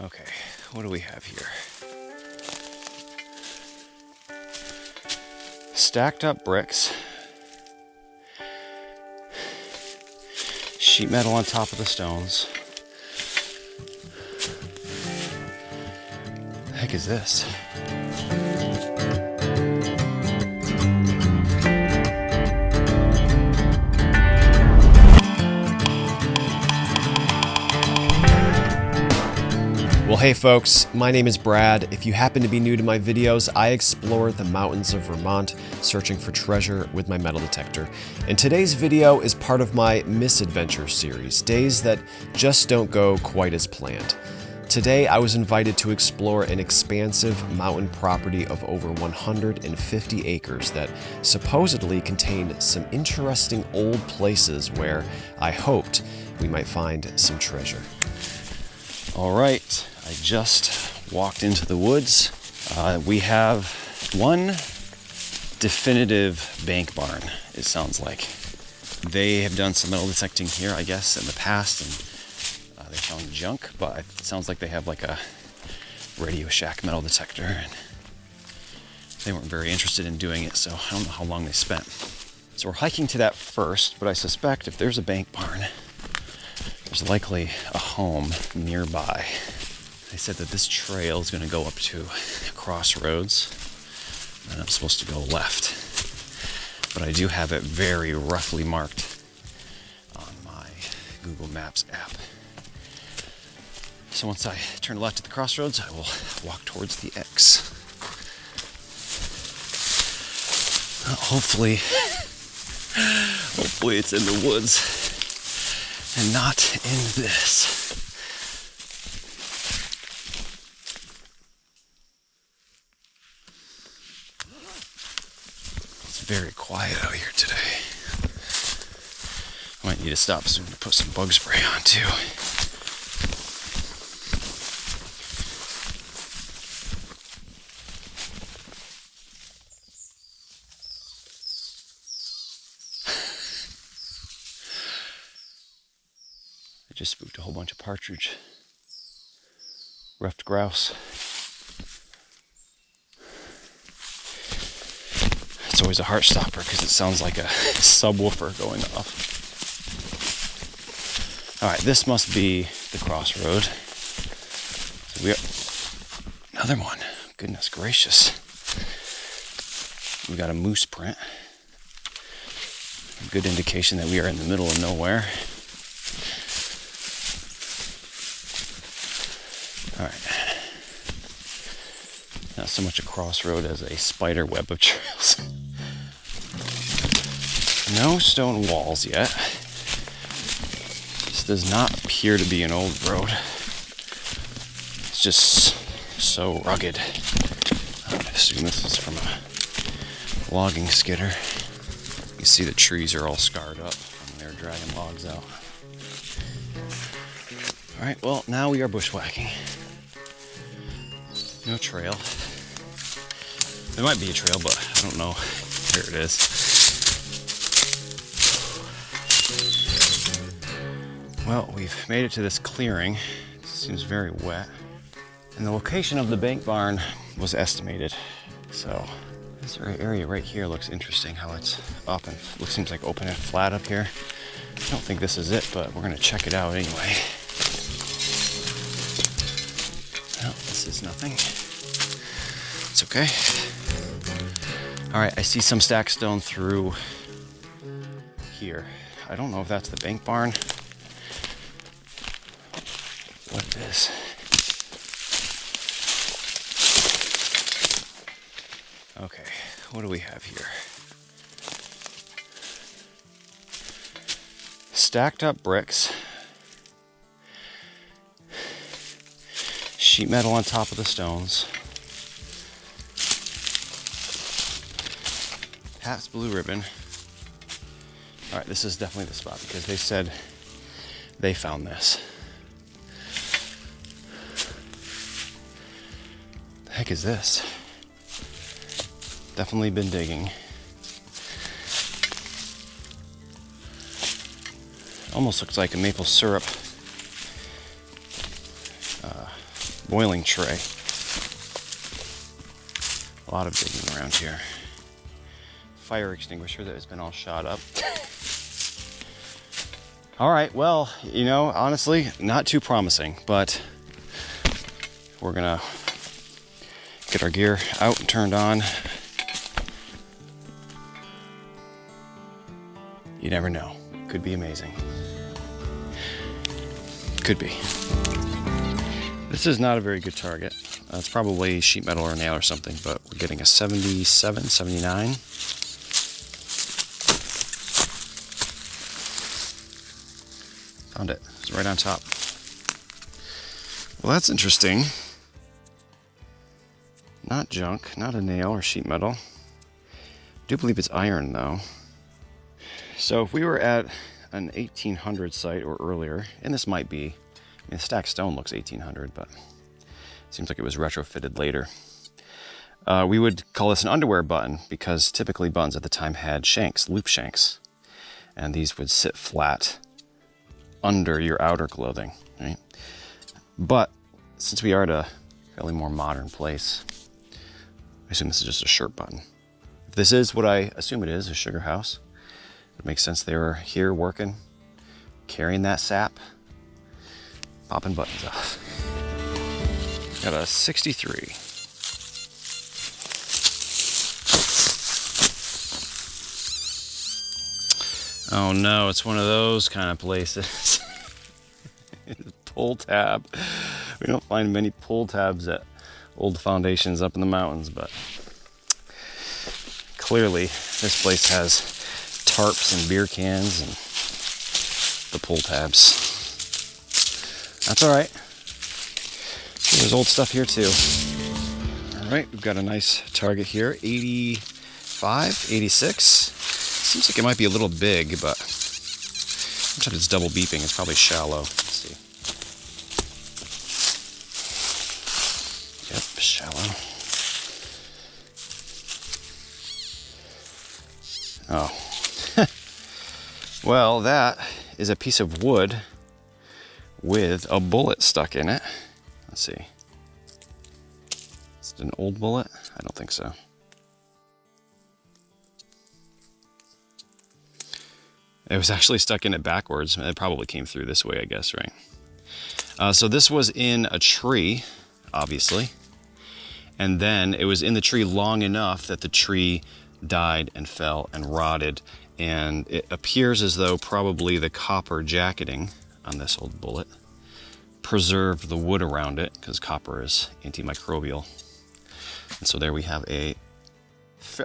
Okay, what do we have here? Stacked up bricks. Sheet metal on top of the stones. The heck is this? Well, hey folks, my name is Brad. If you happen to be new to my videos, I explore the mountains of Vermont searching for treasure with my metal detector. And today's video is part of my Misadventure series, days that just don't go quite as planned. Today, I was invited to explore an expansive mountain property of over 150 acres that supposedly contained some interesting old places where I hoped we might find some treasure. All right, I just walked into the woods. We have one definitive bank barn, it sounds like. They have done some metal detecting here, I guess, in the past, and they found junk, but it sounds like they have like a Radio Shack metal detector, and they weren't very interested in doing it, so I don't know how long they spent. So we're hiking to that first, but I suspect if there's a bank barn, there's likely a home nearby. They said that this trail is going to go up to a crossroads, and I'm supposed to go left. But I do have it very roughly marked on my Google Maps app. So once I turn left at the crossroads, I will walk towards the X. Hopefully it's in the woods and not in this. It's very quiet out here today. I might need to stop soon to put some bug spray on too. I just spooked a whole bunch of partridge, ruffed grouse. It's always a heart stopper because it sounds like a subwoofer going off. All right, this must be the crossroad. So we are another one. Goodness gracious. We got a moose print. A good indication that we are in the middle of nowhere. All right. Not so much a crossroad as a spider web of trails. No stone walls yet. This does not appear to be an old road. It's just so rugged. I assume this is from a logging skidder. You see the trees are all scarred up from their dragging logs out. All right, well, now we are bushwhacking. No trail. There might be a trail, but I don't know where it is. Well, we've made it to this clearing. It seems very wet. And the location of the bank barn was estimated. So this area right here looks interesting, how it's up and seems like open and flat up here. I don't think this is it, but we're gonna check it out anyway. No, this is nothing. It's okay. All right, I see some stacked stone through here. I don't know if that's the bank barn. What it is. Okay, what do we have here? Stacked up bricks. Sheet metal on top of the stones. Pat's blue ribbon. All right, this is definitely the spot because they said they found this. The heck is this? Definitely been digging. Almost looks like a maple syrup boiling tray. A lot of digging around here. Fire extinguisher that has been all shot up. All right, well, you know, honestly, not too promising, but we're gonna get our gear out and turned on. You never know. Could be amazing. Could be. This is not a very good target. It's probably sheet metal or nail or something, but we're getting a 77, 79. Found it. It's right on top. Well, that's interesting. Not junk, not a nail or sheet metal. I do believe it's iron, though. So if we were at an 1800 site or earlier, and this might be, I mean, the stacked stone looks 1800, but it seems like it was retrofitted later. We would call this an underwear button because typically buttons at the time had shanks, loop shanks, and these would sit flat under your outer clothing, right? But since we are at a fairly more modern place, I assume this is just a shirt button. If this is what I assume it is, a sugar house, it makes sense they were here working, carrying that sap, popping buttons off. Got a 63. Oh no, it's one of those kind of places. Pull tab. We don't find many pull tabs at old foundations up in the mountains, but clearly this place has tarps and beer cans and the pull tabs. That's all right. There's old stuff here too. All right, we've got a nice target here, 85, 86. Seems like it might be a little big, but sometimes it's double beeping. It's probably shallow. Let's see. Yep, shallow. Oh. Well, that is a piece of wood with a bullet stuck in it. Let's see. Is it an old bullet? I don't think so. It was actually stuck in it backwards. It probably came through this way, I guess, right? So this was in a tree, obviously. And then it was in the tree long enough that the tree died and fell and rotted. And it appears as though probably the copper jacketing on this old bullet preserved the wood around it, because copper is antimicrobial. And so there we have a,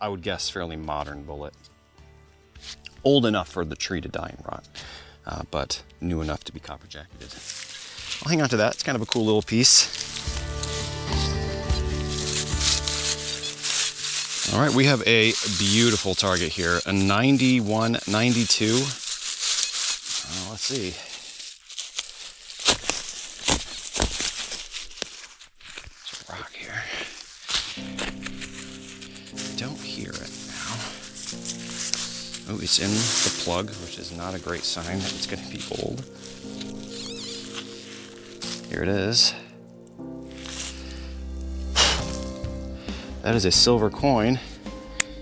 I would guess, fairly modern bullet. Old enough for the tree to die and rot, but new enough to be copper jacketed. I'll hang on to that. It's kind of a cool little piece. All right, we have a beautiful target here, a 91, 92. Let's see. There's a rock here. Don't hear it now. Oh, it's in the plug, which is not a great sign that it's going to be old. Here it is. That is a silver coin.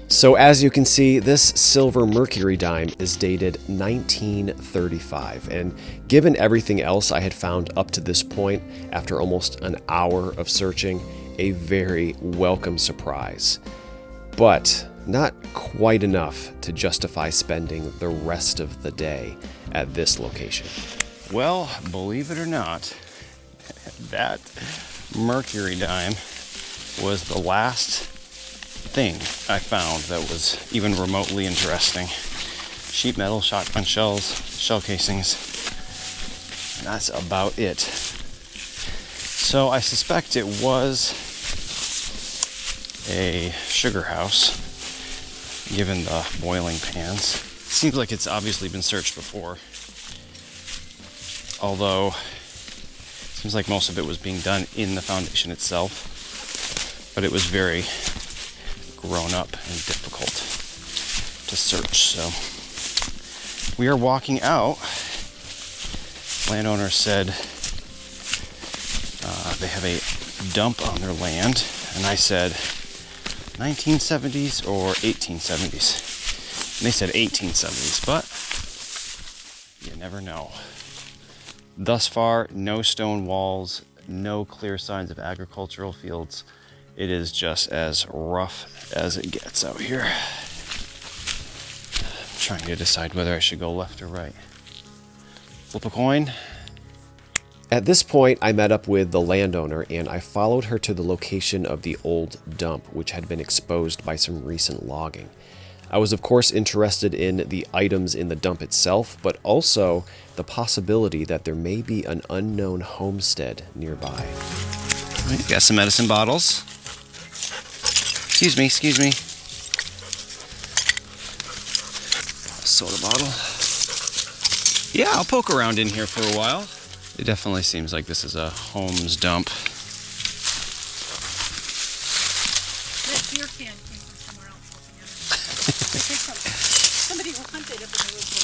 So as you can see, this silver mercury dime is dated 1935, and given everything else I had found up to this point, after almost an hour of searching, a very welcome surprise. But not quite enough to justify spending the rest of the day at this location. Well, believe it or not, that mercury dime was the last thing I found that was even remotely interesting. Sheet metal, shotgun shells, shell casings, and that's about it. So I suspect it was a sugar house, given the boiling pans. Seems like it's obviously been searched before, although it seems like most of it was being done in the foundation itself, but it was very grown up and difficult to search. So we are walking out. Landowner said they have a dump on their land, and I said 1970s or 1870s. And they said 1870s, but you never know. Thus far, no stone walls, no clear signs of agricultural fields. It is just as rough as it gets out here. I'm trying to decide whether I should go left or right. Flip a coin. At this point, I met up with the landowner and I followed her to the location of the old dump, which had been exposed by some recent logging. I was of course interested in the items in the dump itself, but also the possibility that there may be an unknown homestead nearby. Got some medicine bottles. Excuse me. A soda bottle. Yeah, I'll poke around in here for a while. It definitely seems like this is a Holmes dump. That beer can came from somewhere else altogether. Somebody hunted up in the woods.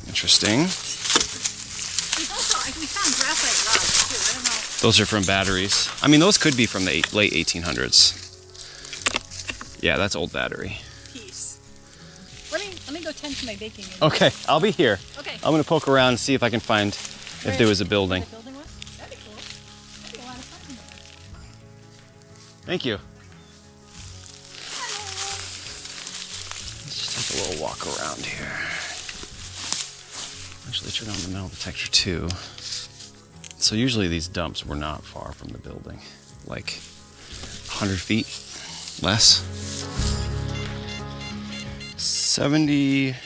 Interesting. There's also, we found graphite rods too. I don't know. Those are from batteries. I mean, those could be from the late 1800s. Yeah, that's old battery. Piece. Let me go tend to my baking. Okay, I'll be here. Okay. I'm gonna poke around and see if I can find if there was a building. That'd be cool. That'd be a lot of fun. Thank you. Let's just take a little walk around here. Actually, turn on the metal detector too. So usually these dumps were not far from the building, like 100 feet, less. 75.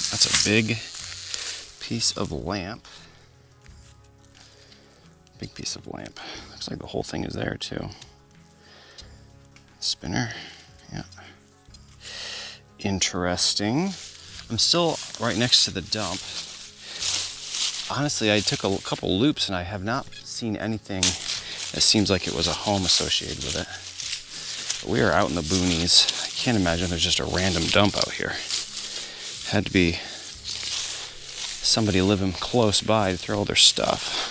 That's a big piece of lamp. Big piece of lamp. Looks like the whole thing is there too. Spinner. Yeah. Interesting. I'm still right next to the dump. Honestly, I took a couple loops and I have not seen anything that seems like it was a home associated with it. But we are out in the boonies. I can't imagine there's just a random dump out here. Had to be somebody living close by to throw all their stuff.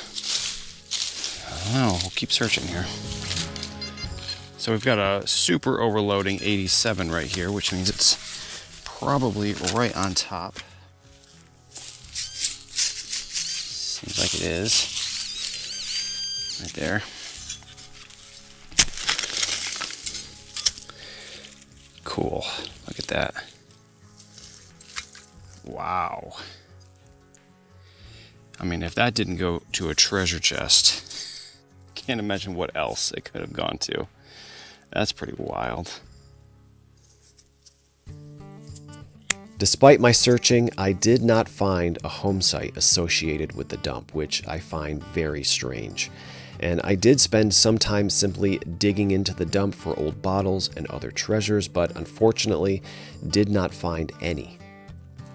I don't know. We'll keep searching here. So we've got a super overloading 87 right here, which means it's probably right on top. Seems like it is. Right there. Cool. Look at that. Wow. I mean, if that didn't go to a treasure chest, can't imagine what else it could have gone to. That's pretty wild. Despite my searching, I did not find a home site associated with the dump, which I find very strange. And I did spend some time simply digging into the dump for old bottles and other treasures, but unfortunately did not find any.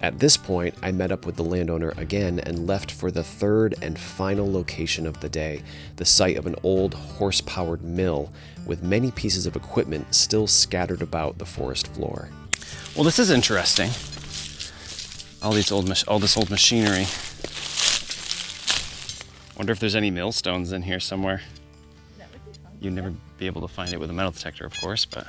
At this point, I met up with the landowner again and left for the third and final location of the day, the site of an old horse-powered mill with many pieces of equipment still scattered about the forest floor. Well, this is interesting. All this old machinery. Wonder if there's any millstones in here somewhere. That would be fun. You'd never be able to find it with a metal detector, of course, but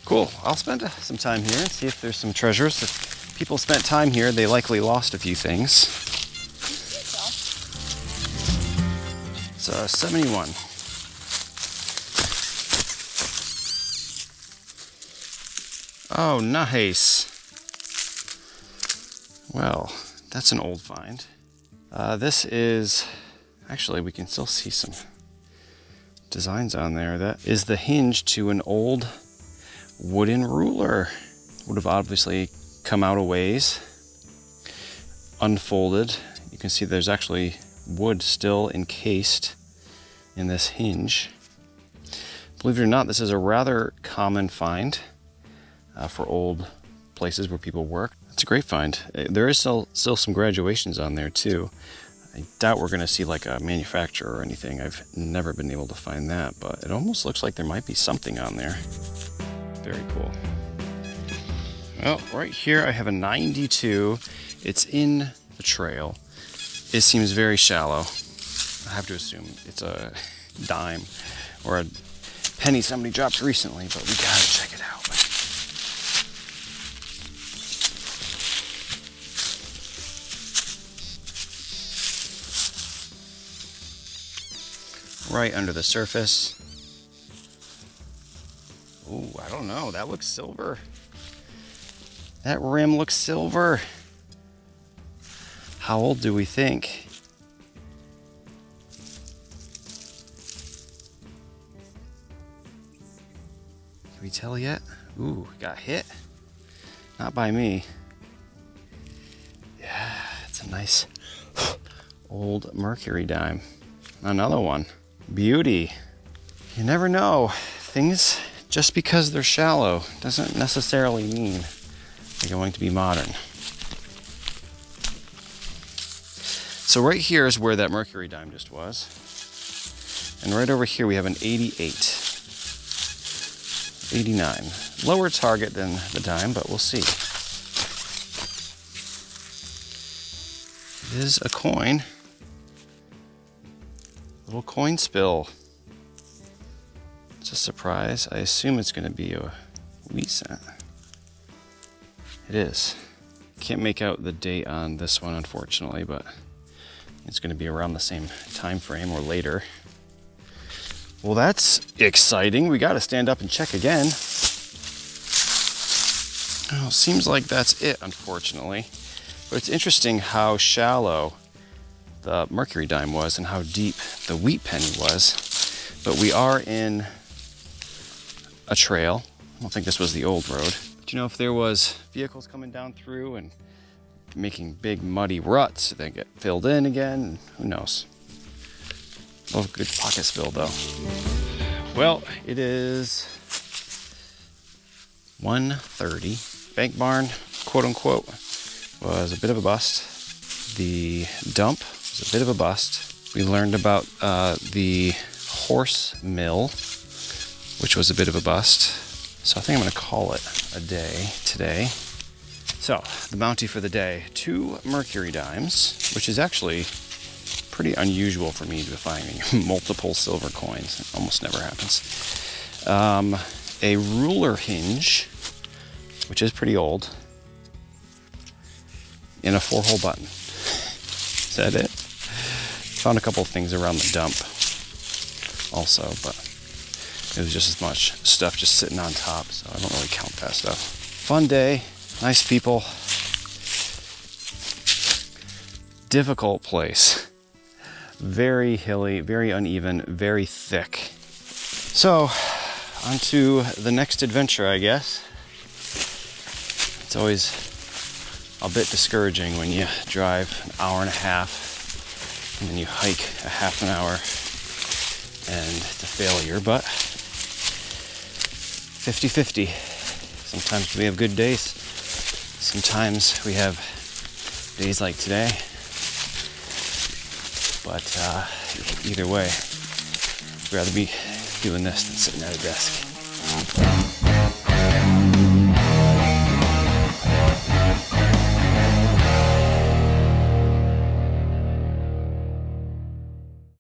cool. I'll spend some time here and see if there's some treasures. If people spent time here, they likely lost a few things. It's 71. Oh, nice. Well, that's an old find. This is, actually we can still see some designs on there. That is the hinge to an old wooden ruler. Would have obviously come out a ways, unfolded. You can see there's actually wood still encased in this hinge. Believe it or not, this is a rather common find for old places where people work. It's a great find. There is still some graduations on there too. I doubt we're going to see like a manufacturer or anything. I've never been able to find that, but it almost looks like there might be something on there. very cool. Well, right here I have a 92. It's in the trail. It seems very shallow. I have to assume it's a dime or a penny somebody dropped recently, but we gotta check it out. Right under the surface. Ooh, I don't know. That looks silver. That rim looks silver. How old do we think? Can we tell yet? Ooh, got hit. Not by me. Yeah, it's a nice old mercury dime. Another one. Beauty. You never know. Things, just because they're shallow, doesn't necessarily mean they're going to be modern. So right here is where that mercury dime just was. And right over here we have an 88. 89. Lower target than the dime, but we'll see. It is a coin. Little coin spill. It's a surprise. I assume it's going to be a wheat cent. It is. Can't make out the date on this one, unfortunately, but it's going to be around the same time frame or later. Well, that's exciting. We got to stand up and check again. Oh, seems like that's it, unfortunately. But it's interesting how shallow the mercury dime was and how deep the wheat penny was. But we are in a trail. I don't think this was the old road. Do you know if there was vehicles coming down through and making big muddy ruts that get filled in again? Who knows? Love a good pocket spill though. Well, it is 1:30. Bank barn, quote unquote, was a bit of a bust. The dump was a bit of a bust. We learned about the horse mill, which was a bit of a bust. So I think I'm going to call it a day today. So the bounty for the day, 2 mercury dimes, which is actually pretty unusual for me to be finding multiple silver coins. It almost never happens. A ruler hinge, which is pretty old, and a 4-hole button. Is that it? Found a couple of things around the dump also, but it was just as much stuff just sitting on top, so I don't really count that stuff. Fun day, nice people. Difficult place. Very hilly, very uneven, very thick. So, on to the next adventure, I guess. It's always a bit discouraging when you drive an hour and a half and then you hike a half an hour and the failure, but 50-50. Sometimes we have good days. Sometimes we have days like today. But either way, I'd rather be doing this than sitting at a desk.